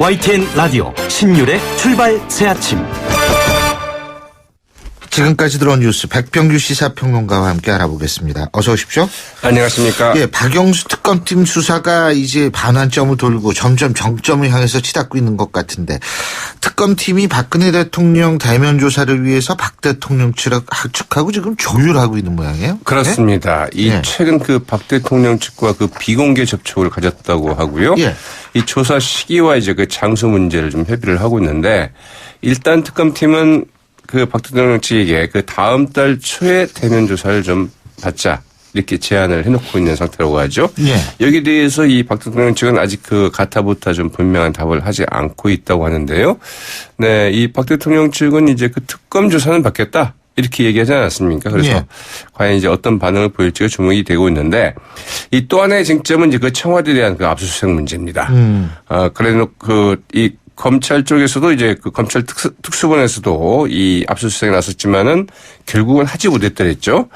YTN 라디오 신율의 출발 새아침. 지금까지 들어온 뉴스 백병규 시사평론가와 함께 알아보겠습니다. 어서 오십시오. 안녕하십니까. 예, 박영수 특검팀 수사가 이제 반환점을 돌고 점점 정점을 향해서 치닫고 있는 것 같은데, 특검팀이 박근혜 대통령 대면 조사를 위해서 박 대통령 측하고 지금 조율하고 있는 모양이에요? 그렇습니다. 예? 최근 그 박 대통령 측과 그 비공개 접촉을 가졌다고 하고요. 예. 이 조사 시기와 이제 그 장소 문제를 좀 협의를 하고 있는데, 일단 특검팀은 그 박 대통령 측에게 그 다음 달 초에 대면 조사를 좀 받자, 이렇게 제안을 해놓고 있는 상태라고 하죠. 예. 여기에 대해서 이 박 대통령 측은 아직 그 가타부타 좀 분명한 답을 하지 않고 있다고 하는데요. 네, 이 박 대통령 측은 이제 그 특검 조사는 받겠다, 이렇게 얘기하지 않았습니까? 그래서 예. 과연 이제 어떤 반응을 보일지가 주목이 되고 있는데, 이 또 하나의 쟁점은 이제 그 청와대에 대한 그 압수수색 문제입니다. 그래 놓고 이 검찰 쪽에서도 이제 그 검찰 특수본에서도 이 압수수색에 나섰지만은 결국은 하지 못했더랬죠.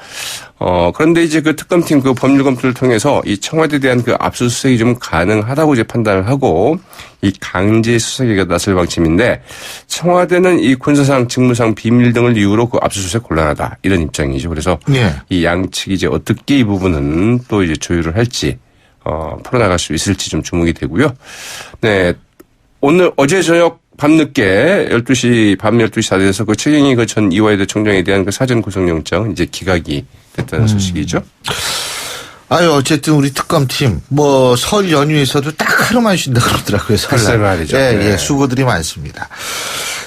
그런데 이제 그 특검팀 그 법률 검토를 통해서 이 청와대에 대한 그 압수수색이 좀 가능하다고 이제 판단을 하고 이 강제 수색에 나설 방침인데, 청와대는 이 군사상, 직무상 비밀 등을 이유로 그 압수수색 곤란하다, 이런 입장이죠. 그래서 예. 이 양측이 이제 어떻게 이 부분은 또 이제 조율을 할지 풀어나갈 수 있을지 좀 주목이 되고요. 네. 어제 저녁 밤늦게 밤 12시 다 돼서 그 최경희 그 전 이화여대 총장에 대한 그 사전 구속영장은 이제 기각이 됐다는 소식이죠. 아유, 어쨌든 우리 특검팀 설 연휴에서도 딱 하루만 쉰다 그러더라고요. 글쎄 말이죠. 예, 네. 예, 수고들이 많습니다.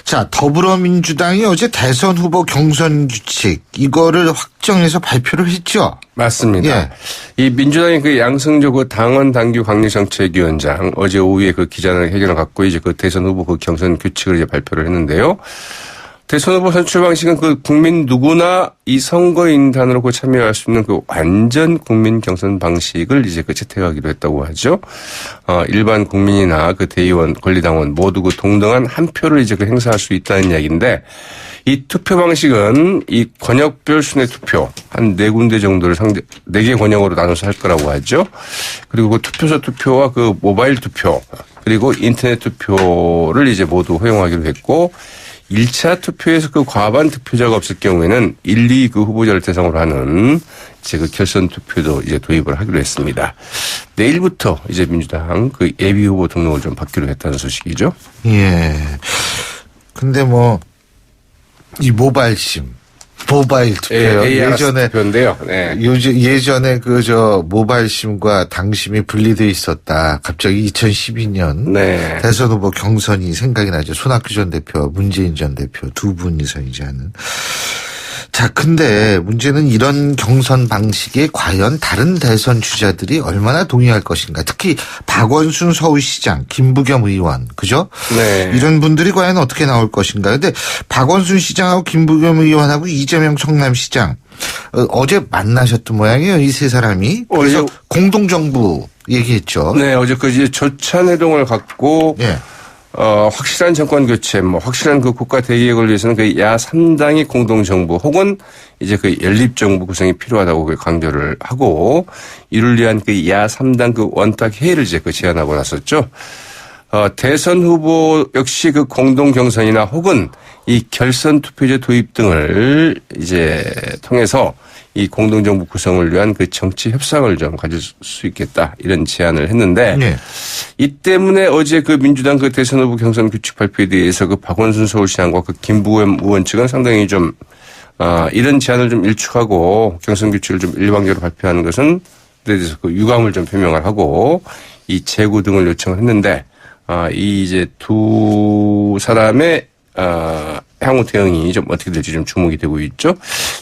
자, 더불어민주당이 어제 대선 후보 경선 규칙 이거를 확정해서 발표를 했죠. 맞습니다. 예. 이 민주당의 그 양승조 그 당원 당규 강력정책위원장 어제 오후에 그 기자회견을 갖고 이제 그 대선 후보 그 경선 규칙을 이제 발표를 했는데요. 대선 후보 선출 방식은 그 국민 누구나 이 선거인단으로 그 참여할 수 있는 그 완전 국민 경선 방식을 이제 그 채택하기로 했다고 하죠. 일반 국민이나 그 대의원, 권리당원 모두 그 동등한 한 표를 이제 그 행사할 수 있다는 이야기인데, 이 투표 방식은 이 권역별 순회 투표 한 4군데 정도를 4개 권역으로 나눠서 할 거라고 하죠. 그리고 그 투표소 투표와 그 모바일 투표 그리고 인터넷 투표를 이제 모두 허용하기로 했고, 1차 투표에서 그 과반 득표자가 없을 경우에는 1, 2 그 후보자를 대상으로 하는 이제 그 결선 투표도 이제 도입을 하기로 했습니다. 내일부터 이제 민주당 그 예비 후보 등록을 좀 받기로 했다는 소식이죠. 예. 근데 이 모바일 투표요. 예전에 투표인데요. 네. 예전에 모바일 심과 당심이 분리돼 있었다. 갑자기 2012년 네. 대선 후보 경선이 생각이 나죠. 손학규 전 대표, 문재인 전 대표 두 분이서 이제 하는. 자, 근데 문제는 이런 경선 방식에 과연 다른 대선 주자들이 얼마나 동의할 것인가. 특히 박원순 서울시장, 김부겸 의원, 그죠? 네. 이런 분들이 과연 어떻게 나올 것인가. 근데 박원순 시장하고 김부겸 의원하고 이재명 성남시장 어제 만나셨던 모양이에요. 이 세 사람이. 그래서 공동정부 얘기했죠. 네, 어제 그 이제 조찬회동을 갖고. 예. 확실한 정권 교체, 확실한 그 국가 대계획을 위해서는 그 야 3당이 공동정부 혹은 이제 그 연립정부 구성이 필요하다고 강조를 하고, 이를 위한 그 야 3당 그 원탁 회의를 이제 그 제안하고 나섰죠. 대선 후보 역시 그 공동 경선이나 혹은 이 결선 투표제 도입 등을 이제 통해서 이 공동정부 구성을 위한 그 정치 협상을 좀 가질 수 있겠다, 이런 제안을 했는데, 네. 이 때문에 어제 그 민주당 그 대선 후보 경선 규칙 발표에 대해서 그 박원순 서울시장과 그 김부겸 의원 측은 상당히 좀 이런 제안을 좀 일축하고 경선 규칙을 좀 일방적으로 발표하는 것은 그에 대해서 그 유감을 좀 표명을 하고 이 재구 등을 요청을 했는데, 이 이제 두 사람의 향후 대응이 좀 어떻게 될지 좀 주목이 되고 있죠.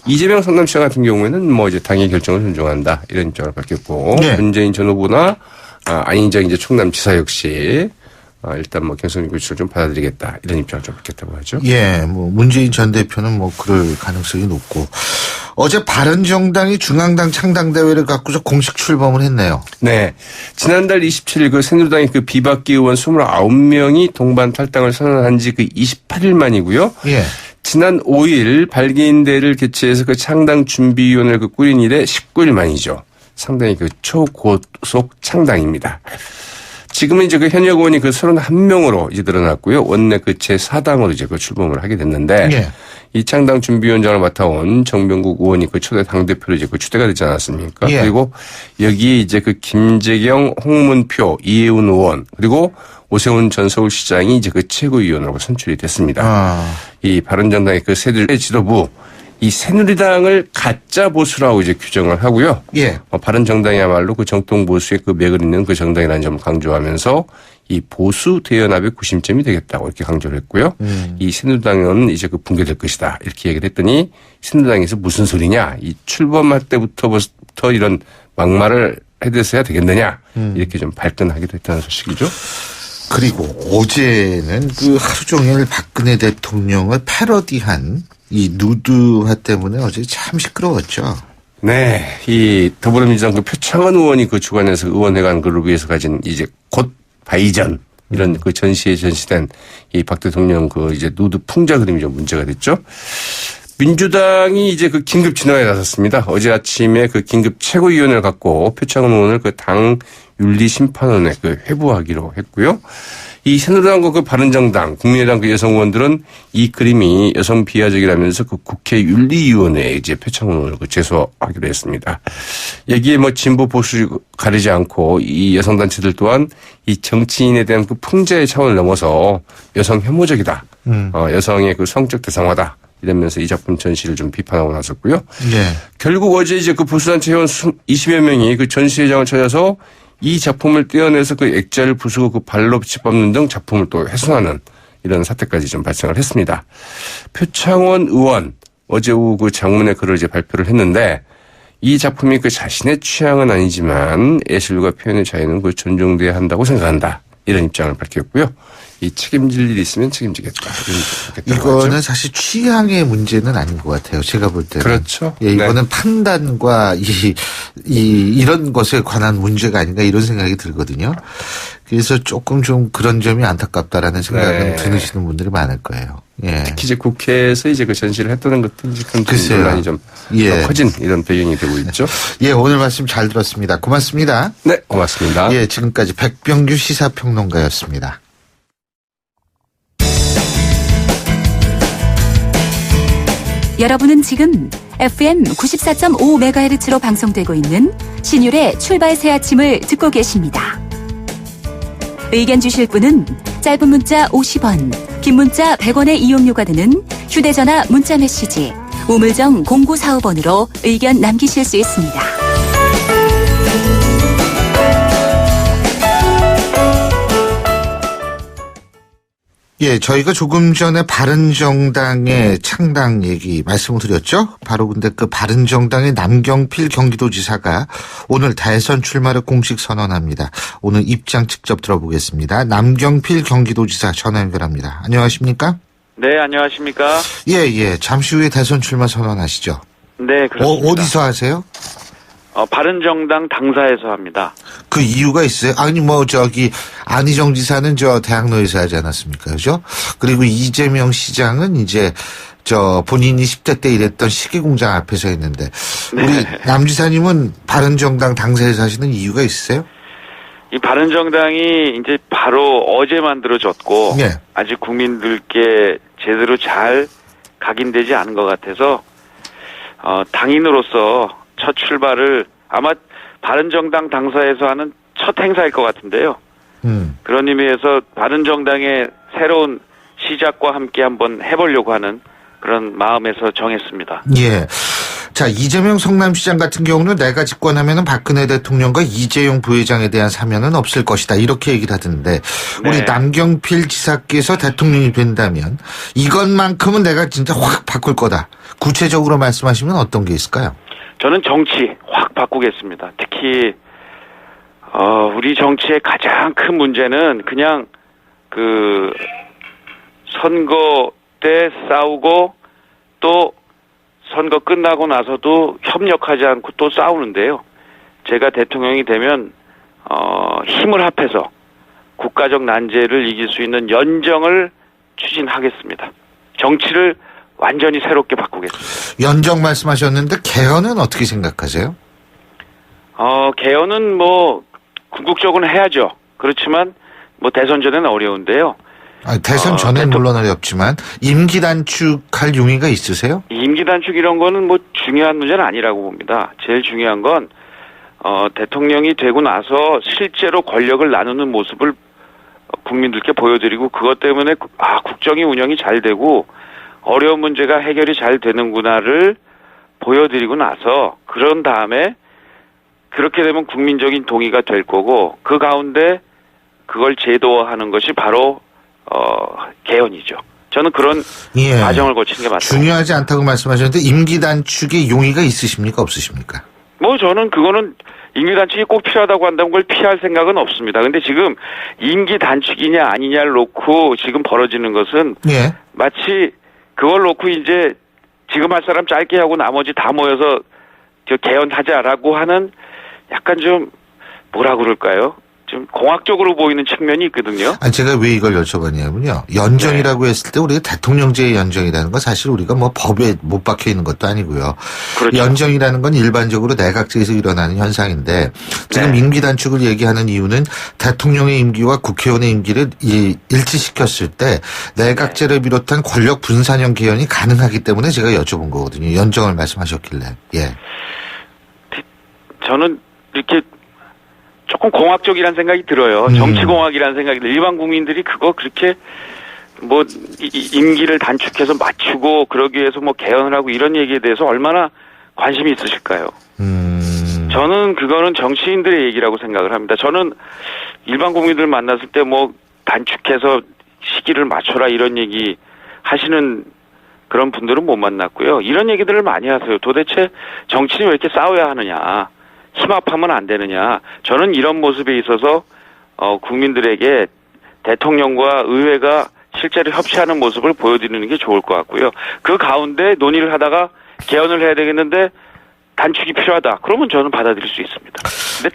이재명 성남시장 같은 경우에는 이제 당의 결정을 존중한다, 이런 입장을 밝혔고, 네. 문재인 전 후보나 안희정 이제 충남지사 역시 일단 경선 규칙을 좀 받아들이겠다, 이런 입장을 좀 밝혔다고 하죠. 예, 문재인 전 대표는 그럴 가능성이 높고, 어제 바른정당이 중앙당 창당대회를 갖고서 공식 출범을 했네요. 네. 지난달 27일 그 새누리당의 그 비박계 의원 29명이 동반 탈당을 선언한 지 그 28일 만이고요. 예. 지난 5일 발기인대를 개최해서 그 창당 준비위원회를 꾸린 이래 19일 만이죠. 상당히 그 초고속 창당입니다. 지금은 이제 그 현역 의원이 그 31명으로 이제 늘어났고요. 원내 그 제4당으로 이제 그 출범을 하게 됐는데 예. 이창당 준비위원장을 맡아온 정병국 의원이 그 초대 당대표로 이제 그 추대가 되지 않았습니까? 예. 그리고 여기에 이제 그 김재경, 홍문표, 이혜훈 의원 그리고 오세훈 전 서울시장이 이제 그 최고위원으로 선출이 됐습니다. 이 바른정당의 그 새누리 지도부 이 새누리당을 가짜 보수라고 이제 규정을 하고요. 예. 바른정당이야말로 그 정통 보수의 그 맥을 잇는 그 정당이라는 점을 강조하면서 이 보수 대연합의 구심점이 되겠다고 이렇게 강조를 했고요. 이 새누리당은 이제 그 붕괴될 것이다 이렇게 얘기를 했더니 새누리당에서 무슨 소리냐 이 출범할 때부터 이런 막말을 해대서야 되겠느냐 이렇게 좀 발끈하기도 했다는 소식이죠. 그리고 어제는 그 하루 종일 박근혜 대통령을 패러디한 이 누드화 때문에 어제 참 시끄러웠죠. 네. 이 더불어민주당 그 표창원 의원이 그 주관해서 의원회관 그룹에서 가진 이제 곧 바이전 이런 그 전시에 전시된 이 박 대통령 그 이제 누드 풍자 그림이 좀 문제가 됐죠. 민주당이 이제 그 긴급 진화에 나섰습니다. 어제 아침에 그 긴급 최고위원회를 갖고 표창원 의원을 그 당 윤리심판원에 그 회부하기로 했고요. 이 새누리당과 그 바른정당, 국민의당 그 여성 의원들은 이 그림이 여성 비하적이라면서 그 국회 윤리위원회에 이제 표창원 의원을 그 제소하기로 했습니다. 여기에 뭐 진보 보수 가리지 않고 이 여성단체들 또한 이 정치인에 대한 그 풍자의 차원을 넘어서 여성 혐오적이다. 여성의 그 성적 대상화다. 이러면서 이 작품 전시를 좀 비판하고 나섰고요. 예. 결국 어제 이제 그 보수단체 회원 20여 명이 그 전시회장을 찾아서 이 작품을 떼어내서 그 액자를 부수고 그 발로 짓밟는 등 작품을 또 훼손하는 이런 사태까지 좀 발생을 했습니다. 표창원 의원 어제 오후 그 장문의 글을 이제 발표를 했는데 이 작품이 그 자신의 취향은 아니지만 예술과 표현의 자유는 그 존중돼야 한다고 생각한다. 이런 입장을 밝혔고요. 이 책임질 일이 있으면 책임지겠다. 이거는 하죠. 사실 취향의 문제는 아닌 것 같아요. 제가 볼 때는. 그렇죠. 예, 이거는 네. 판단과 이런 것에 관한 문제가 아닌가 이런 생각이 들거든요. 그래서 조금 좀 그런 점이 안타깝다라는 생각을 드시는 분들이 많을 거예요. 예. 특히 이제 국회에서 이제 그 전시를 했다는 것도 이제 큰 논란이 좀 예. 커진 이런 배경이 되고 있죠. 예, 오늘 말씀 잘 들었습니다. 고맙습니다. 네, 고맙습니다. 예, 지금까지 백병규 시사평론가였습니다. 여러분은 지금 FM 94.5MHz로 방송되고 있는 신율의 출발 새 아침을 듣고 계십니다. 의견 주실 분은 짧은 문자 50원, 긴 문자 100원의 이용료가 드는 휴대전화 문자 메시지 우물정 0945번으로 의견 남기실 수 있습니다. 예, 저희가 조금 전에 바른정당의 창당 얘기 말씀을 드렸죠. 바로 근데 그 바른정당의 남경필 경기도지사가 오늘 대선 출마를 공식 선언합니다. 오늘 입장 직접 들어보겠습니다. 남경필 경기도지사 전화 연결합니다. 안녕하십니까? 네, 안녕하십니까? 예. 잠시 후에 대선 출마 선언하시죠. 네, 그렇습니다. 어디서 하세요? 바른정당 당사에서 합니다. 그 이유가 있어요? 아니, 안희정 지사는 대학로에서 하지 않았습니까? 그죠? 그리고 이재명 시장은 이제, 본인이 10대 때 일했던 시계공장 앞에서 했는데, 네. 우리 남 지사님은 바른정당 당사에서 하시는 이유가 있으세요? 이 바른정당이 이제 바로 어제 만들어졌고, 네. 아직 국민들께 제대로 잘 각인되지 않은 것 같아서, 당인으로서 첫 출발을 아마 바른정당 당사에서 하는 첫 행사일 것 같은데요. 그런 의미에서 바른정당의 새로운 시작과 함께 한번 해보려고 하는 그런 마음에서 정했습니다. 예. 자, 이재명 성남시장 같은 경우는 내가 집권하면은 박근혜 대통령과 이재용 부회장에 대한 사면은 없을 것이다. 이렇게 얘기를 하던데, 우리 네. 남경필 지사께서 대통령이 된다면 이것만큼은 내가 진짜 확 바꿀 거다. 구체적으로 말씀하시면 어떤 게 있을까요? 저는 정치 확 바꾸겠습니다. 특히 우리 정치의 가장 큰 문제는 그냥 그 선거 때 싸우고 또 선거 끝나고 나서도 협력하지 않고 또 싸우는데요. 제가 대통령이 되면 힘을 합해서 국가적 난제를 이길 수 있는 연정을 추진하겠습니다. 정치를 완전히 새롭게 바꾸겠습니다. 연정 말씀하셨는데 개헌은 어떻게 생각하세요? 개헌은 궁극적으로는 해야죠. 그렇지만 뭐 대선 전에는 어려운데요. 대선 전엔 물론 어렵지만 임기 단축할 용의가 있으세요? 임기 단축 이런 거는 뭐 중요한 문제는 아니라고 봅니다. 제일 중요한 건 대통령이 되고 나서 실제로 권력을 나누는 모습을 국민들께 보여드리고 그것 때문에 국정이 운영이 잘 되고 어려운 문제가 해결이 잘 되는구나를 보여드리고 나서 그런 다음에 그렇게 되면 국민적인 동의가 될 거고 그 가운데 그걸 제도화하는 것이 바로 개헌이죠. 저는 그런 과정을 거치는 게 맞습니다. 중요하지 않다고 말씀하셨는데 임기 단축의 용의가 있으십니까 없으십니까? 뭐 저는 그거는 임기 단축이 꼭 필요하다고 한다면 그걸 피할 생각은 없습니다. 근데 지금 임기 단축이냐 아니냐를 놓고 지금 벌어지는 것은 마치 그걸 놓고 이제 지금 할 사람 짧게 하고 나머지 다 모여서 개헌하자라고 하는 약간 좀 뭐라 그럴까요? 좀 공학적으로 보이는 측면이 있거든요. 제가 왜 이걸 여쭤봤냐면요. 연정이라고 했을 때 우리가 대통령제의 연정이라는 건 사실 우리가 뭐 법에 못 박혀 있는 것도 아니고요. 그렇죠. 연정이라는 건 일반적으로 내각제에서 일어나는 현상인데 지금 임기 단축을 얘기하는 이유는 대통령의 임기와 국회의원의 임기를 일치시켰을 때 내각제를 비롯한 권력 분산형 개헌이 가능하기 때문에 제가 여쭤본 거거든요. 연정을 말씀하셨길래. 저는 이렇게 조금 공학적이라는 생각이 들어요. 정치공학이라는 생각이 들어요. 일반 국민들이 그거 그렇게 뭐 임기를 단축해서 맞추고 그러기 위해서 뭐 개헌을 하고 이런 얘기에 대해서 얼마나 관심이 있으실까요? 저는 그거는 정치인들의 얘기라고 생각을 합니다. 저는 일반 국민들 만났을 때 뭐 단축해서 시기를 맞춰라 이런 얘기 하시는 그런 분들은 못 만났고요. 이런 얘기들을 많이 하세요. 도대체 정치인이 왜 이렇게 싸워야 하느냐. 힘합하면 안 되느냐. 저는 이런 모습에 있어서 국민들에게 대통령과 의회가 실제로 협치하는 모습을 보여드리는 게 좋을 것 같고요. 그 가운데 논의를 하다가 개헌을 해야 되겠는데 단축이 필요하다. 그러면 저는 받아들일 수 있습니다. 근데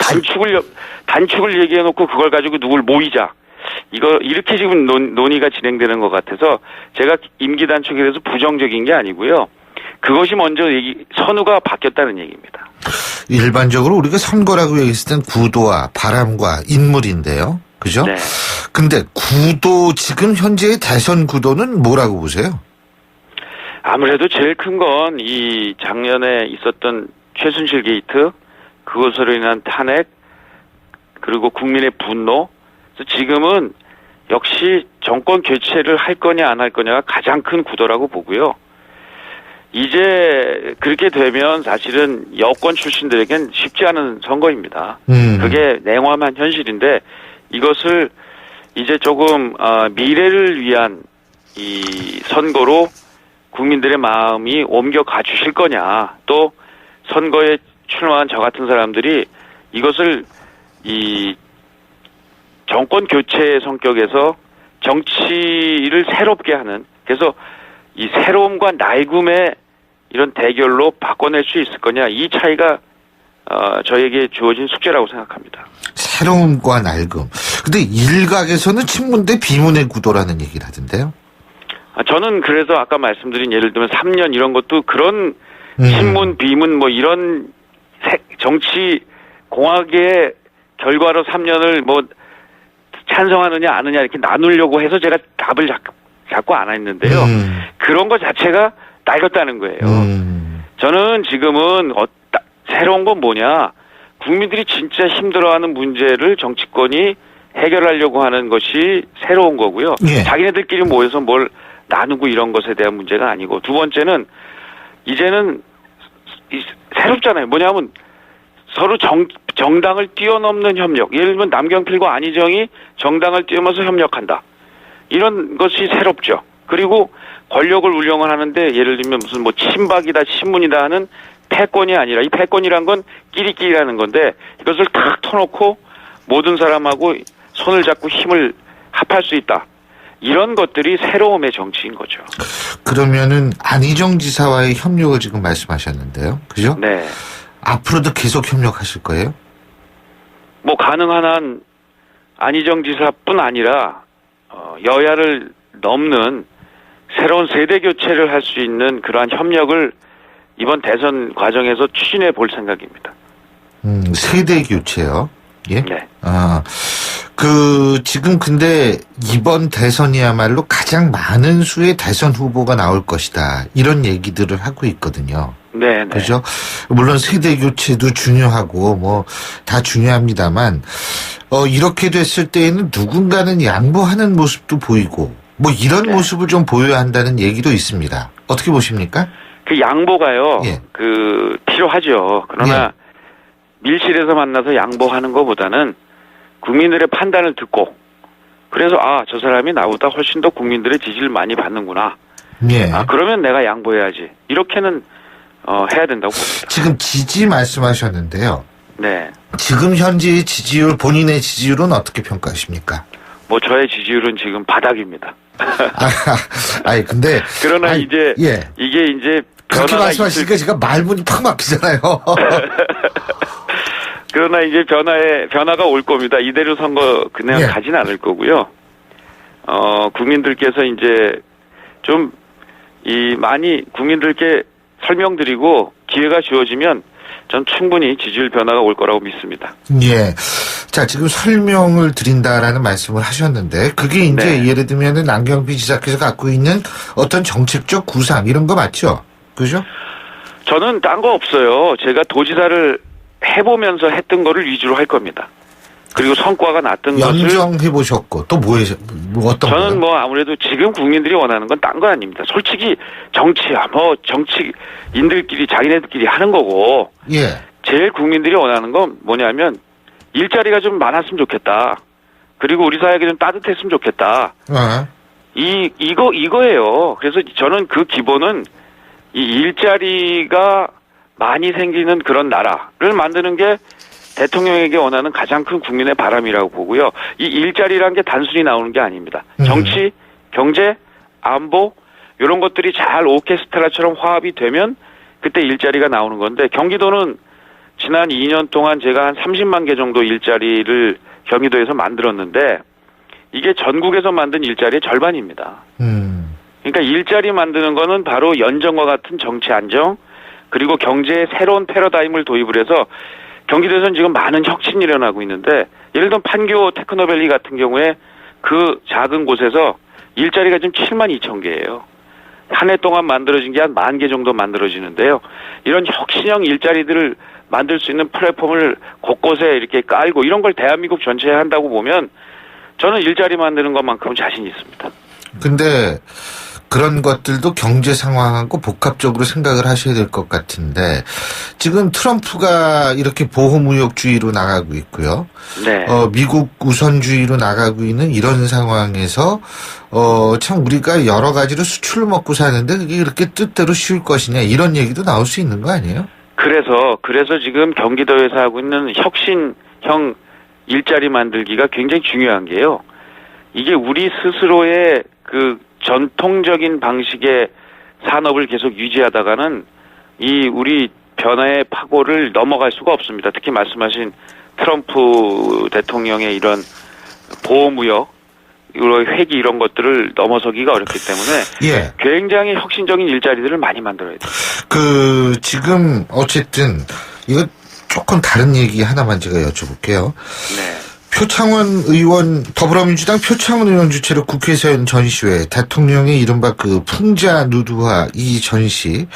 단축을 얘기해 놓고 그걸 가지고 누굴 모이자. 이렇게 지금 논의가 진행되는 것 같아서 제가 임기 단축에 대해서 부정적인 게 아니고요. 그것이 먼저 선우가 바뀌었다는 얘기입니다. 일반적으로 우리가 선거라고 얘기했을 땐 구도와 바람과 인물인데요. 그죠? 네. 근데 지금 현재의 대선 구도는 뭐라고 보세요? 아무래도 제일 큰 건 이 작년에 있었던 최순실 게이트, 그것으로 인한 탄핵, 그리고 국민의 분노. 그래서 지금은 역시 정권 교체를 할 거냐 안 할 거냐가 가장 큰 구도라고 보고요. 이제 그렇게 되면 사실은 여권 출신들에겐 쉽지 않은 선거입니다. 그게 냉담한 현실인데 이것을 이제 조금 미래를 위한 이 선거로 국민들의 마음이 옮겨가 주실 거냐, 또 선거에 출마한 저 같은 사람들이 이것을 이 정권 교체의 성격에서 정치를 새롭게 하는, 그래서 이 새로움과 낡음의 이런 대결로 바꿔낼 수 있을 거냐, 이 차이가 저에게 주어진 숙제라고 생각합니다. 새로움과 낡음. 근데 일각에서는 친문 대 비문의 구도라는 얘기를 하던데요. 저는 그래서 아까 말씀드린 예를 들면 3년 이런 것도 그런 친문 비문 뭐 이런 정치 공학의 결과로 3년을 뭐 찬성하느냐 안 하느냐 이렇게 나누려고 해서 제가 답을 자꾸 안 했는데요. 그런 것 자체가 낡았다는 거예요. 저는 지금은 새로운 건 뭐냐, 국민들이 진짜 힘들어하는 문제를 정치권이 해결하려고 하는 것이 새로운 거고요. 자기네들끼리 모여서 뭘 나누고 이런 것에 대한 문제가 아니고, 두 번째는 이제는 새롭잖아요. 뭐냐면 서로 정당을 뛰어넘는 협력. 예를 들면 남경필과 안희정이 정당을 뛰어넘어서 협력한다. 이런 것이 새롭죠. 그리고 권력을 운영을 하는데 예를 들면 무슨 뭐 친박이다 친문이다 하는 패권이 아니라, 이 패권이란 건 끼리끼리라는 건데 이것을 탁 터놓고 모든 사람하고 손을 잡고 힘을 합할 수 있다. 이런 것들이 새로움의 정치인 거죠. 그러면은 안희정 지사와의 협력을 지금 말씀하셨는데요. 그죠? 네. 앞으로도 계속 협력하실 거예요? 뭐 가능한 한 안희정 지사뿐 아니라 여야를 넘는 새로운 세대 교체를 할 수 있는 그러한 협력을 이번 대선 과정에서 추진해 볼 생각입니다. 세대 교체요? 예? 네. 지금 근데 이번 대선이야말로 가장 많은 수의 대선 후보가 나올 것이다. 이런 얘기들을 하고 있거든요. 네. 그죠? 물론 세대 교체도 중요하고 뭐 다 중요합니다만, 이렇게 됐을 때에는 누군가는 양보하는 모습도 보이고 뭐 이런 네. 모습을 좀 보여야 한다는 얘기도 있습니다. 어떻게 보십니까? 그 양보가요. 예. 필요하죠. 그러나 밀실에서 만나서 양보하는 것보다는 국민들의 판단을 듣고 그래서 저 사람이 나보다 훨씬 더 국민들의 지지를 많이 받는구나. 예. 그러면 내가 양보해야지. 이렇게는 해야 된다고 봅니다. 지금 지지 말씀하셨는데요. 네. 지금 현재의 지지율, 본인의 지지율은 어떻게 평가하십니까? 뭐 저의 지지율은 지금 바닥입니다. 근데 그러나 이제 이게 이제 그렇게 변화가 말씀하시니까 제가 말문이 팍 막히잖아요. 그러나 이제 변화가 올 겁니다. 이대로 선거 그냥 가진 않을 거고요. 국민들께서 이제 좀 많이 국민들께 설명드리고 기회가 주어지면 전 충분히 지지율 변화가 올 거라고 믿습니다. 예. 자, 지금 설명을 드린다라는 말씀을 하셨는데 그게 이제 예를 들면은 안경필 지사께서 갖고 있는 어떤 정책적 구상 이런 거 맞죠? 그죠? 저는 딴 거 없어요. 제가 도지사를 해보면서 했던 거를 위주로 할 겁니다. 그리고 성과가 났던 것을 연정해 보셨고 또 뭐 어떤 저는 뭐 아무래도 지금 국민들이 원하는 건 딴 거 아닙니다. 솔직히 정치야 뭐 정치인들끼리 자기네들끼리 하는 거고 제일 국민들이 원하는 건 뭐냐면 일자리가 좀 많았으면 좋겠다. 그리고 우리 사회가 좀 따뜻했으면 좋겠다. 이거예요. 그래서 저는 그 기본은 이 일자리가 많이 생기는 그런 나라를 만드는 게 대통령에게 원하는 가장 큰 국민의 바람이라고 보고요. 이 일자리란 게 단순히 나오는 게 아닙니다. 정치, 경제, 안보 이런 것들이 잘 오케스트라처럼 화합이 되면 그때 일자리가 나오는 건데 경기도는 지난 2년 동안 제가 한 30만 개 정도 일자리를 경기도에서 만들었는데 이게 전국에서 만든 일자리의 절반입니다. 그러니까 일자리 만드는 거는 바로 연정과 같은 정치 안정 그리고 경제의 새로운 패러다임을 도입을 해서 경기도에서는 지금 많은 혁신이 일어나고 있는데 예를 들면 판교 테크노밸리 같은 경우에 그 작은 곳에서 일자리가 지금 7만 2천 개예요. 한 해 동안 만들어진 게 한 1만 개 정도 만들어지는데요. 이런 혁신형 일자리들을 만들 수 있는 플랫폼을 곳곳에 이렇게 깔고 이런 걸 대한민국 전체에 한다고 보면 저는 일자리 만드는 것만큼은 자신 있습니다. 근데 그런 것들도 경제 상황하고 복합적으로 생각을 하셔야 될 것 같은데 지금 트럼프가 이렇게 보호무역주의로 나가고 있고요. 미국 우선주의로 나가고 있는 이런 상황에서 참 우리가 여러 가지로 수출을 먹고 사는데 그게 이렇게 뜻대로 쉬울 것이냐 이런 얘기도 나올 수 있는 거 아니에요? 그래서 지금 경기도에서 하고 있는 혁신형 일자리 만들기가 굉장히 중요한 게요. 이게 우리 스스로의 그 전통적인 방식의 산업을 계속 유지하다가는 이 우리 변화의 파고를 넘어갈 수가 없습니다. 특히 말씀하신 트럼프 대통령의 이런 보호무역, 회기 이런 것들을 넘어서기가 어렵기 때문에 굉장히 혁신적인 일자리들을 많이 만들어야 돼요. 지금 어쨌든 이거 조금 다른 얘기 하나만 제가 여쭤볼게요. 표창원 의원, 더불어민주당 표창원 의원 주최로 국회에서 연 전시회, 대통령의 이른바 그 풍자 누드화 이 전시,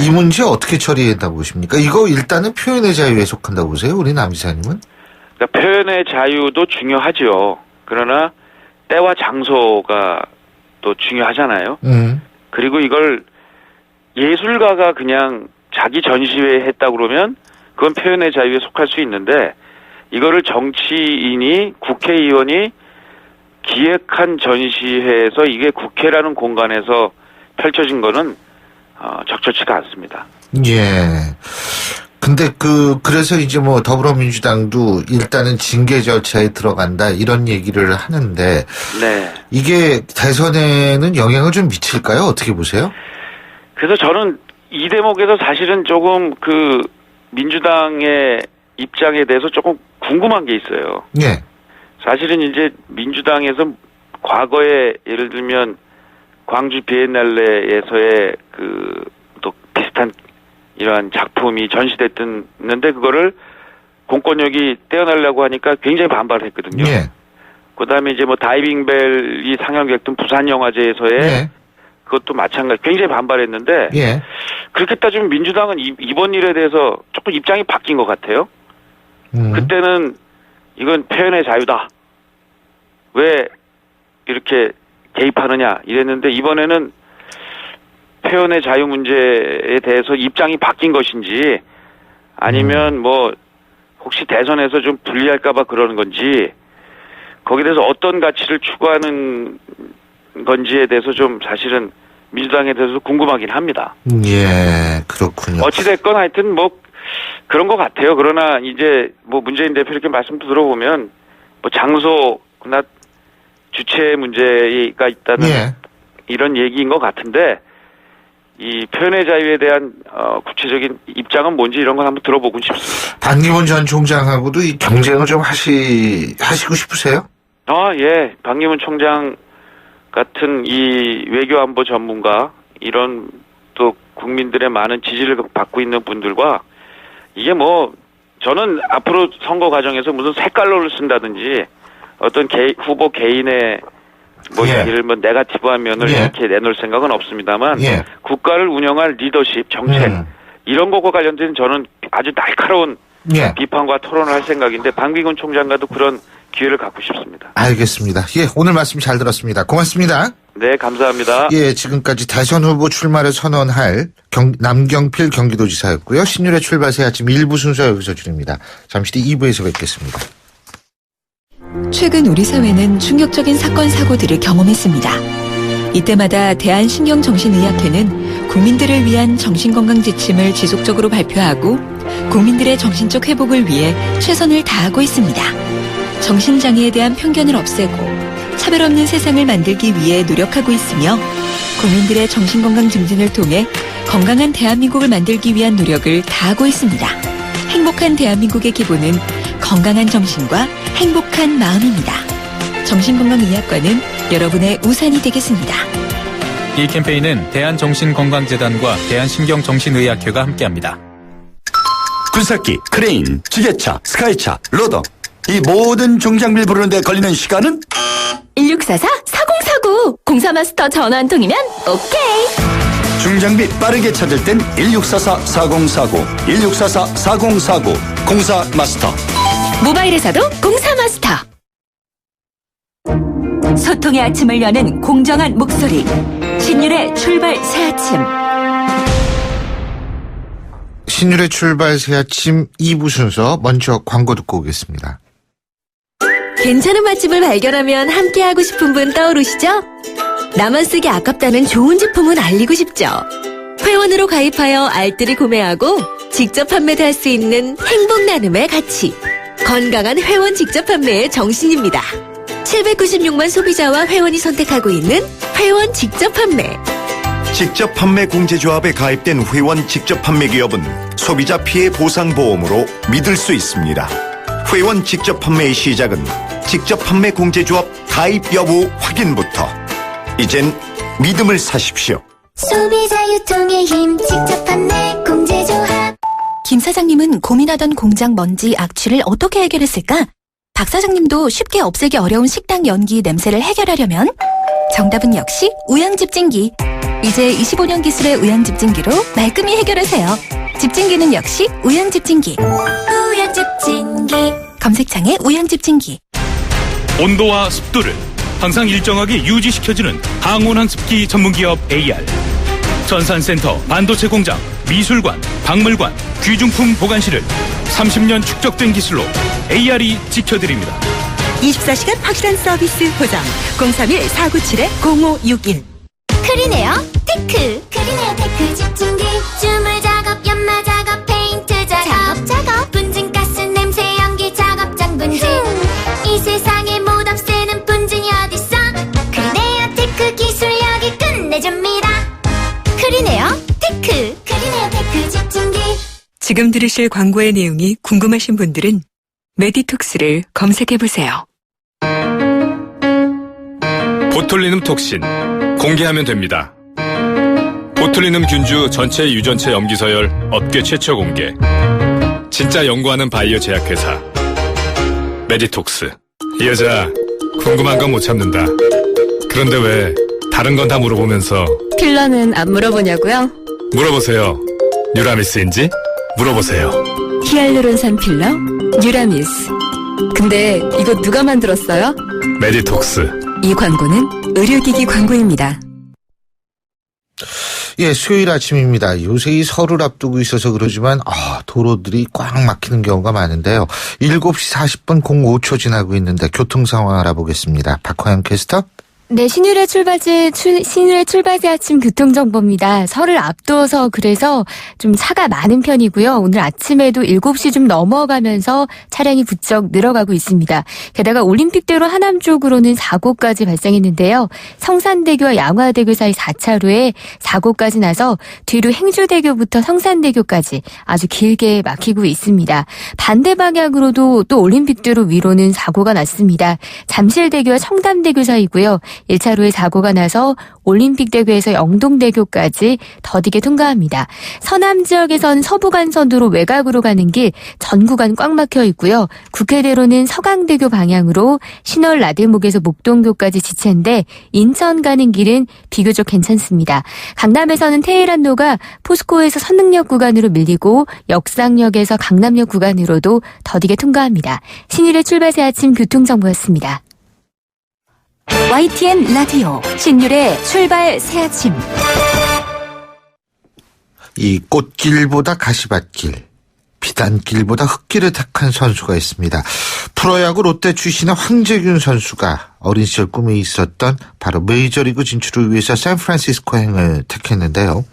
이 문제 어떻게 처리한다고 보십니까? 이거 일단은 표현의 자유에 속한다고 보세요, 우리 남 지사님은? 그러니까 표현의 자유도 중요하죠. 그러나 때와 장소가 또 중요하잖아요. 그리고 이걸 예술가가 그냥 자기 전시회에 했다 그러면 그건 표현의 자유에 속할 수 있는데 이거를 정치인이 국회의원이 기획한 전시회에서 이게 국회라는 공간에서 펼쳐진 거는 적절치가 않습니다. 근데 그래서 이제 뭐 더불어민주당도 일단은 징계 절차에 들어간다 이런 얘기를 하는데 이게 대선에는 영향을 좀 미칠까요? 어떻게 보세요? 그래서 저는 이 대목에서 사실은 조금 그 민주당의 입장에 대해서 조금 궁금한 게 있어요. 사실은 이제 민주당에서 과거에 예를 들면 광주 비엔날레에서의 또 비슷한 이러한 작품이 전시됐는데 그거를 공권력이 떼어내려고 하니까 굉장히 반발을 했거든요. 그다음에 이제 뭐 다이빙벨이 상영됐던 부산영화제에서의 예. 그것도 마찬가지 굉장히 반발했는데 예. 그렇게 따지면 민주당은 이번 일에 대해서 조금 입장이 바뀐 것 같아요. 그때는 이건 표현의 자유다. 왜 이렇게 개입하느냐 이랬는데 이번에는 표현의 자유 문제에 대해서 입장이 바뀐 것인지 아니면 뭐 혹시 대선에서 좀 불리할까봐 그러는 건지 거기에 대해서 어떤 가치를 추구하는 건지에 대해서 좀 사실은 민주당에 대해서 궁금하긴 합니다. 예, 그렇군요. 어찌됐건 하여튼 뭐 그런 것 같아요. 그러나 이제 뭐 문재인 대표 이렇게 말씀도 들어보면 뭐 장소나 주체 문제가 있다는 예. 이런 얘기인 것 같은데 이 표현의 자유에 대한 구체적인 입장은 뭔지 이런 건 한번 들어보고 싶습니다. 반기문 전 총장하고도 이 경쟁을 좀 하시고 싶으세요? 예. 반기문 총장 같은 이 외교안보 전문가 이런 또 국민들의 많은 지지를 받고 있는 분들과 이게 뭐 저는 앞으로 선거 과정에서 무슨 색깔로를 쓴다든지 어떤 후보 개인의 뭐 예. 얘기를 뭐 네거티브한 면을 예. 이렇게 내놓을 생각은 없습니다만 예. 국가를 운영할 리더십, 정책 이런 것과 관련된 저는 아주 날카로운 예. 비판과 토론을 할 생각인데 반기문 총장과도 그런 기회를 갖고 싶습니다. 알겠습니다. 예, 오늘 말씀 잘 들었습니다. 고맙습니다. 네, 감사합니다. 예, 지금까지 대선 후보 출마를 선언할 남경필 경기도지사였고요. 신율의 출발 새 아침 1부 순서 여기서 줄입니다. 잠시 뒤 2부에서 뵙겠습니다. 최근 우리 사회는 충격적인 사건 사고들을 경험했습니다. 이때마다 대한신경정신의학회는 국민들을 위한 정신건강 지침을 지속적으로 발표하고 국민들의 정신적 회복을 위해 최선을 다하고 있습니다. 정신장애에 대한 편견을 없애고 차별 없는 세상을 만들기 위해 노력하고 있으며 국민들의 정신건강 증진을 통해 건강한 대한민국을 만들기 위한 노력을 다하고 있습니다. 행복한 대한민국의 기본은 건강한 정신과 행복한 마음입니다. 정신건강의학과는 여러분의 우산이 되겠습니다. 이 캠페인은 대한정신건강재단과 대한신경정신의학회가 함께합니다. 굴삭기, 크레인, 지게차, 스카이차, 로더 이 모든 중장비를 부르는데 걸리는 시간은 1644-4049 공사마스터 전화 한 통이면 오케이. 중장비 빠르게 찾을 땐 1644-4049 1644-4049 공사 마스터. 모바일에서도 공사마스터. 소통의 아침을 여는 공정한 목소리 신율의 출발 새아침. 신율의 출발 새 아침 2부 순서 먼저 광고 듣고 오겠습니다. 괜찮은 맛집을 발견하면 함께하고 싶은 분 떠오르시죠? 나만 쓰기 아깝다는 좋은 제품은 알리고 싶죠? 회원으로 가입하여 알뜰히 구매하고 직접 판매도 할 수 있는 행복 나눔의 가치. 건강한 회원 직접 판매의 정신입니다. 796만 소비자와 회원이 선택하고 있는 회원 직접 판매. 직접 판매 공제조합에 가입된 회원 직접 판매 기업은 소비자 피해 보상 보험으로 믿을 수 있습니다. 회원 직접 판매의 시작은 직접 판매 공제조합 가입 여부 확인부터. 이젠 믿음을 사십시오. 소비자 유통의 힘 직접 판매 공제조합. 김 사장님은 고민하던 공장 먼지 악취를 어떻게 해결했을까? 박 사장님도 쉽게 없애기 어려운 식당 연기 냄새를 해결하려면 정답은 역시 우양집진기. 이제 25년 기술의 우양집진기로 말끔히 해결하세요. 집진기는 역시 우양집진기. 우양집진기. 검색창에 우양집진기. 온도와 습도를 항상 일정하게 유지시켜주는 항온한 습기 전문기업 AR. 전산센터, 반도체 공장, 미술관, 박물관, 귀중품 보관실을 30년 축적된 기술로 AR이 지켜드립니다. 24시간 확실한 서비스 보장. 031-497-0561. 크리네어 테크. 크리네어 테크 집진기. 주물 작업, 연마 작업, 페인트 작업. 분진가스 냄새 연기 작업장 분진. 이 세상에 못 없애는 분진이 어딨어. 크리네어 테크 기술력이 끝내줍니다. 크리네어 테크. 크리네어 테크 집진기. 지금 들으실 광고의 내용이 궁금하신 분들은 메디톡스를 검색해보세요. 보툴리눔 톡신 공개하면 됩니다. 보툴리눔 균주 전체 유전체 염기서열 업계 최초 공개. 진짜 연구하는 바이오 제약회사 메디톡스. 이 여자 궁금한 건 못 참는다. 그런데 왜 다른 건 다 물어보면서 필러는 안 물어보냐고요? 물어보세요. 유라미스인지 물어보세요. 히알루론산 필러 유라미스. 근데 이거 누가 만들었어요? 메디톡스. 이 광고는 의료기기 광고입니다. 예, 수요일 아침입니다. 요새 이 설을 앞두고 있어서 그러지만 도로들이 꽉 막히는 경우가 많은데요. 7시 40분 05초 지나고 있는데 교통 상황 알아보겠습니다. 박화영 캐스터. 네, 신율의 출발제 아침 교통정보입니다. 설을 앞두어서 그래서 좀 차가 많은 편이고요. 오늘 아침에도 7시 좀 넘어가면서 차량이 부쩍 늘어가고 있습니다. 게다가 올림픽대로 하남 쪽으로는 사고까지 발생했는데요. 성산대교와 양화대교 사이 4차로에 사고까지 나서 뒤로 행주대교부터 성산대교까지 아주 길게 막히고 있습니다. 반대 방향으로도 또 올림픽대로 위로는 사고가 났습니다. 잠실대교와 청담대교 사이고요. 1차로에 사고가 나서 올림픽대교에서 영동대교까지 더디게 통과합니다. 서남 지역에선 서부간선도로 외곽으로 가는 길 전 구간 꽉 막혀 있고요. 국회대로는 서강대교 방향으로 신월 나들목에서 목동교까지 지체인데 인천 가는 길은 비교적 괜찮습니다. 강남에서는 테헤란로가 포스코에서 선릉역 구간으로 밀리고 역상역에서 강남역 구간으로도 더디게 통과합니다. 신일의 출발새 아침 교통정보였습니다. YTN 라디오 신율의 출발 새 아침. 이 꽃길보다 가시밭길, 비단길보다 흙길을 택한 선수가 있습니다. 프로야구 롯데 출신의 황재균 선수가 어린 시절 꿈에 있었던 바로 메이저리그 진출을 위해서 샌프란시스코행을 택했는데요.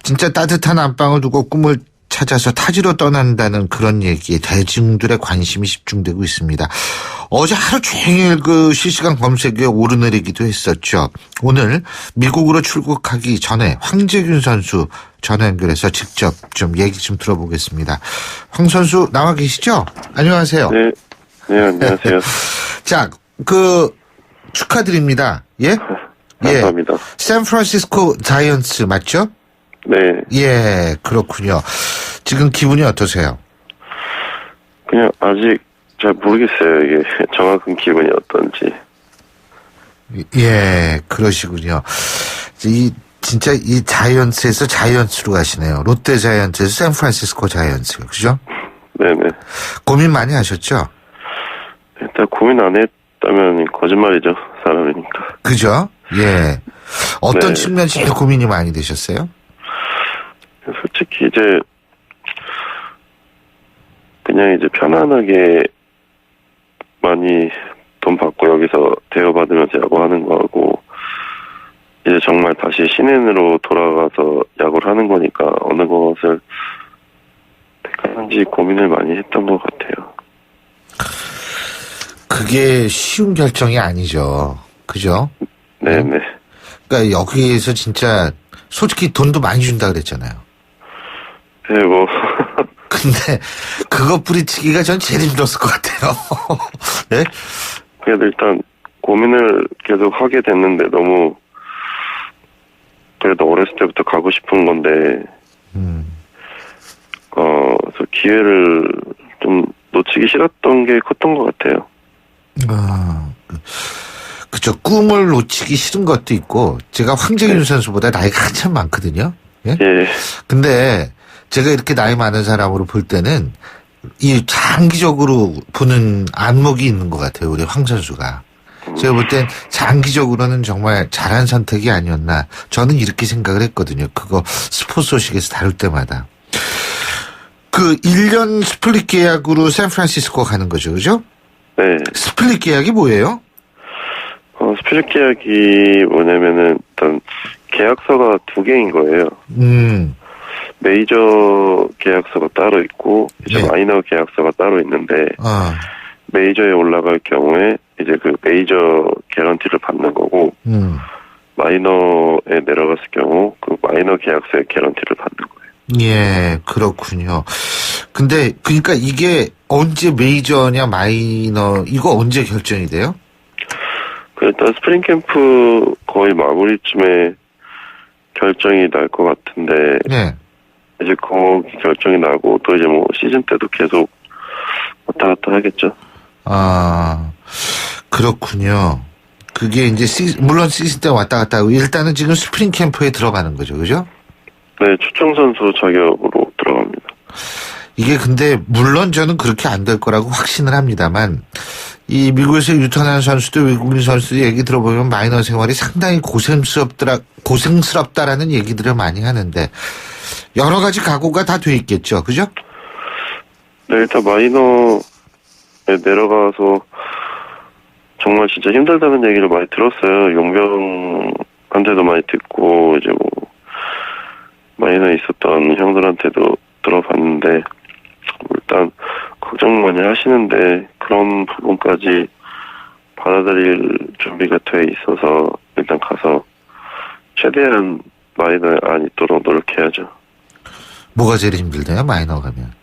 진짜 따뜻한 안방을 두고 꿈을 찾아서 타지로 떠난다는 그런 얘기에 대중들의 관심이 집중되고 있습니다. 어제 하루 종일 그 실시간 검색에 오르내리기도 했었죠. 오늘 미국으로 출국하기 전에 황재균 선수 전화 연결해서 직접 좀 얘기 좀 들어보겠습니다. 황 선수 나와 계시죠? 안녕하세요. 네, 안녕하세요. 자, 축하드립니다. 예? 감사합니다. 예. 샌프란시스코 자이언츠 맞죠? 네. 예, 그렇군요. 지금 기분이 어떠세요? 그냥 아직 잘 모르겠어요. 이게 정확한 기분이 어떤지. 예, 그러시군요. 진짜 이 자이언츠에서 자이언츠로 가시네요. 롯데 자이언츠에서 샌프란시스코 자이언츠, 그죠? 네네. 고민 많이 하셨죠? 일단 고민 안 했다면 거짓말이죠. 사람이니까. 그죠? 예. 어떤 네. 측면에서 고민이 많이 되셨어요? 솔직히 그냥 편안하게 많이 돈 받고 여기서 대여받으면서 야구하는 거하고 이제 정말 다시 신인으로 돌아가서 야구를 하는 거니까 어느 것을 택하는지 고민을 많이 했던 것 같아요. 그게 쉬운 결정이 아니죠. 그죠? 네네. 그러니까 여기에서 진짜 솔직히 돈도 많이 준다 그랬잖아요. 네, 근데 그거 뿌리치기가 전 제일 힘들었을 것 같아요. 네? 그래도 일단 고민을 계속 하게 됐는데 너무 그래도 어렸을 때부터 가고 싶은 건데 그래서 기회를 좀 놓치기 싫었던 게 컸던 것 같아요. 그쵸. 꿈을 놓치기 싫은 것도 있고 제가 황재균 선수보다 나이가 한참 많거든요. 예? 예. 근데 제가 이렇게 나이 많은 사람으로 볼 때는 이 장기적으로 보는 안목이 있는 것 같아요. 우리 황 선수가. 제가 볼 땐 장기적으로는 정말 잘한 선택이 아니었나. 저는 이렇게 생각을 했거든요. 그거 스포츠 소식에서 다룰 때마다. 1년 스플릿 계약으로 샌프란시스코 가는 거죠. 그죠? 네. 스플릿 계약이 뭐예요? 스플릿 계약이 뭐냐면은 일단 계약서가 2개인 거예요. 메이저 계약서가 따로 있고 이제 네. 마이너 계약서가 따로 있는데 메이저에 올라갈 경우에 이제 그 메이저 개런티를 받는 거고 마이너에 내려갔을 경우 그 마이너 계약서의 개런티를 받는 거예요. 예, 그렇군요. 근데 그러니까 이게 언제 메이저냐 마이너 이거 언제 결정이 돼요? 일단 스프링 캠프 거의 마무리쯤에 결정이 날 것 같은데 네. 이제 거기 결정이 나고 또 이제 시즌 때도 계속 왔다 갔다 하겠죠. 그렇군요. 그게 이제 물론 시즌 때 왔다 갔다 하고 일단은 지금 스프링 캠프에 들어가는 거죠. 그죠? 네, 초청 선수 자격으로 들어갑니다. 이게 근데 물론 저는 그렇게 안 될 거라고 확신을 합니다만 이 미국에서 유턴하는 선수들 외국인 선수들 얘기 들어보면 마이너 생활이 상당히 고생스럽다라는 얘기들을 많이 하는데 여러 가지 각오가 다 돼 있겠죠. 그죠? 네, 일단 마이너에 내려가서 정말 진짜 힘들다는 얘기를 많이 들었어요. 용병한테도 많이 듣고 이제 뭐 마이너에 있었던 형들한테도 들어봤는데 일단 걱정 많이 하시는데 그런 부분까지 받아들일 준비가 돼 있어서 일단 가서 최대한 마이너에 안 있도록 노력해야죠. 뭐가 제일 힘들대요? 마이너 가면?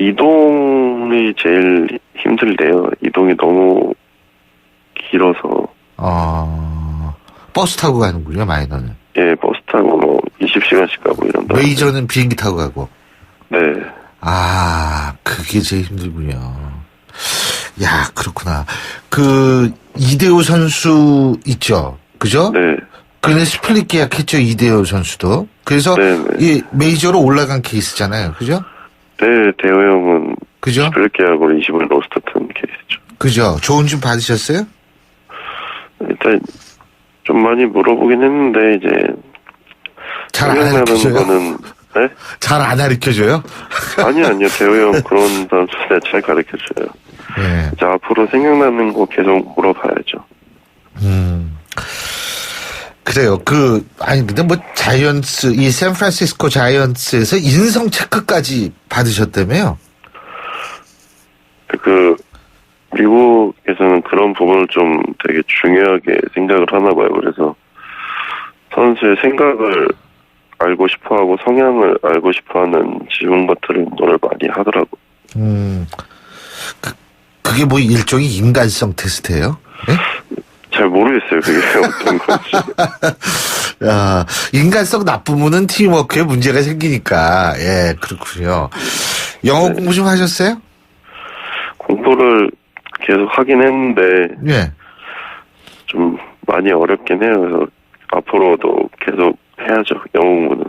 이동이 제일 힘들대요. 이동이 너무 길어서. 버스 타고 가는군요, 마이너는. 예, 버스 타고 뭐 20시간씩 가고 이런다. 메이저는 비행기 타고 가고. 네. 그게 제일 힘들군요. 야, 그렇구나. 그 이대호 선수 있죠, 그죠? 네. 그는 스플릿 계약했죠, 이대호 선수도. 그래서 이 메이저로 올라간 케이스잖아요, 그죠? 네, 대호 형은 그죠? 스플릿 계약으로 20을 로스트했던 케이스죠. 그죠? 조언 좀 받으셨어요? 일단 좀 많이 물어보긴 했는데 이제 잘 안 가르쳐줘요? 거는 네? 잘 안 가르쳐줘요? 아니요. 대호 형 그런 선수들 잘 가르쳐줘요. 네. 이제 앞으로 생각나는 거 계속 물어봐야죠. 그래요. 근데 뭐 자이언츠, 이 샌프란시스코 자이언츠에서 인성 체크까지 받으셨다며요? 미국에서는 그런 부분을 좀 되게 중요하게 생각을 하나 봐요. 그래서 선수의 생각을 알고 싶어 하고 성향을 알고 싶어 하는 질문 같은 거를 많이 하더라고요. 그게 뭐 일종의 인간성 테스트예요? 네? 잘 모르겠어요. 그게 어떤 건지. 야, 인간성 나쁘면은 팀워크에 문제가 생기니까. 예, 그렇군요. 영어 공부 좀 하셨어요? 공부를 계속 하긴 했는데. 예. 좀 많이 어렵긴 해요. 그래서 앞으로도 계속 해야죠. 영어 공부는.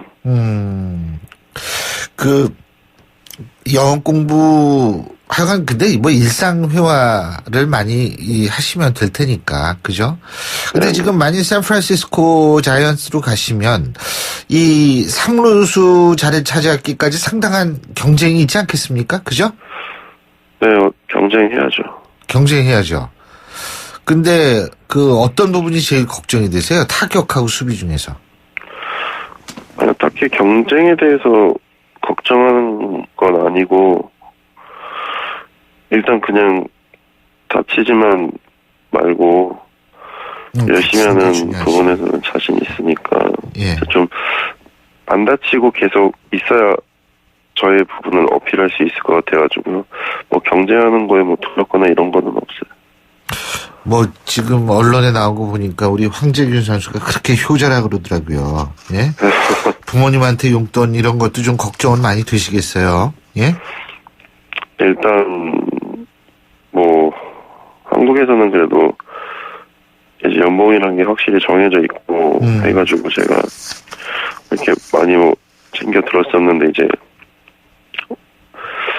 영어 공부 하여간 근데 뭐 일상회화를 많이 하시면 될 테니까 그죠? 근데 네. 지금 만약 샌프란시스코 자이언츠로 가시면 이 3루수 자리 차지하기까지 상당한 경쟁이 있지 않겠습니까? 그죠? 네, 경쟁해야죠. 경쟁해야죠. 근데 어떤 부분이 제일 걱정이 되세요? 타격하고 수비 중에서? 아니, 딱히 경쟁에 대해서 걱정하는 건 아니고 일단 그냥 다치지만 말고 열심히 하는 부분에서는 자신 있으니까 예. 좀 안 다치고 계속 있어야 저의 부분을 어필할 수 있을 것 같아가지고 뭐 경쟁하는 거에 뭐 두렵거나 이런 거는 없어요. 뭐 지금 언론에 나온 거 보니까 우리 황재균 선수가 그렇게 효자라 그러더라고요. 예? 부모님한테 용돈 이런 것도 좀 걱정은 많이 되시겠어요. 예? 일단 뭐 한국에서는 그래도 이제 연봉이라는 게 확실히 정해져 있고 해가지고 제가 이렇게 많이 뭐 챙겨 들었었는데 이제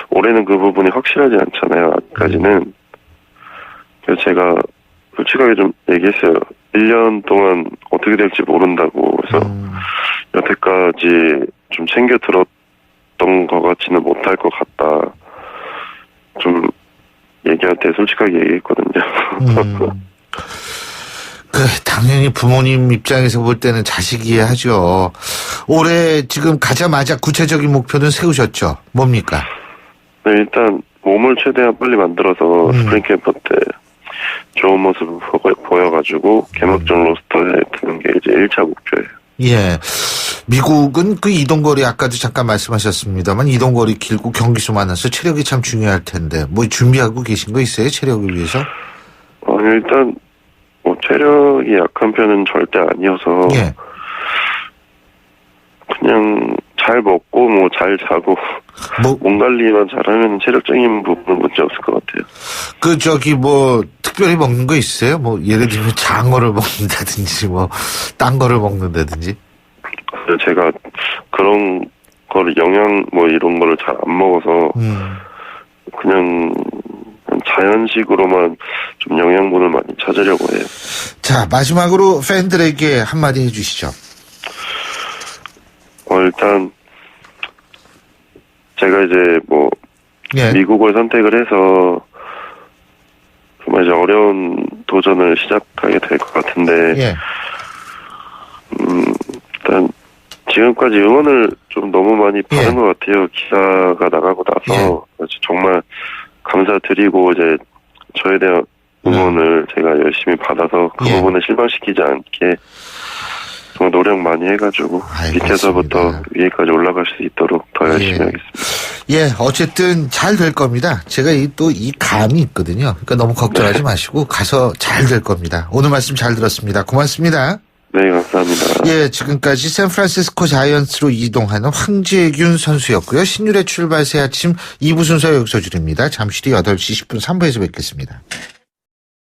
올해는 그 부분이 확실하지 않잖아요. 아직까지는. 그래서 제가 솔직하게 좀 얘기했어요. 1년 동안 어떻게 될지 모른다고. 그래서 여태까지 좀 챙겨 들었던 것 같지는 못할 것 같다. 좀 얘기한테 솔직하게 얘기했거든요. 당연히 부모님 입장에서 볼 때는 자식 이해하죠. 올해 지금 가자마자 구체적인 목표는 세우셨죠? 뭡니까? 네, 일단 몸을 최대한 빨리 만들어서 스프링 캠프 때 좋은 모습을 보여가지고 개막전 로스터에 드는 게 이제 1차 목표예요. 예. 미국은 그 이동거리 아까도 잠깐 말씀하셨습니다만 이동거리 길고 경기수 많아서 체력이 참 중요할 텐데 뭐 준비하고 계신 거 있어요? 체력을 위해서? 일단 뭐 체력이 약한 편은 절대 아니어서 예. 그냥 잘 먹고 뭐 잘 자고 몸 관리만 잘하면 체력적인 부분은 문제 없을 것 같아요. 그 저기 뭐 특별히 먹는 거 있어요? 뭐 예를 들면 장어를 먹는다든지 뭐 딴 거를 먹는다든지. 제가 그런 거를 영양 뭐 이런 거를 잘 안 먹어서 그냥 자연식으로만 좀 영양분을 많이 찾으려고 해요. 자, 마지막으로 팬들에게 한마디 해주시죠. 일단 제가 이제 뭐 예. 미국을 선택을 해서 정말 이제 어려운 도전을 시작하게 될 것 같은데 예. 일단 지금까지 응원을 좀 너무 많이 받은 것 같아요. 기사가 나가고 나서 정말 감사드리고 이제 저에 대한 응원을 제가 열심히 받아서 그 부분을 실망시키지 않게 정말 노력 많이 해가지고 밑에서부터 위에까지 올라갈 수 있도록 더 열심히 하겠습니다. 예, 어쨌든 잘 될 겁니다. 제가 또 이 감이 있거든요. 그러니까 너무 걱정하지 마시고 가서 잘 될 겁니다. 오늘 말씀 잘 들었습니다. 고맙습니다. 네, 감사합니다. 예, 지금까지 샌프란시스코 자이언츠로 이동하는 황재균 선수였고요. 신율의 출발 새 아침 2부 순서 여기서 줄입니다. 잠시 뒤 8시 10분 3부에서 뵙겠습니다.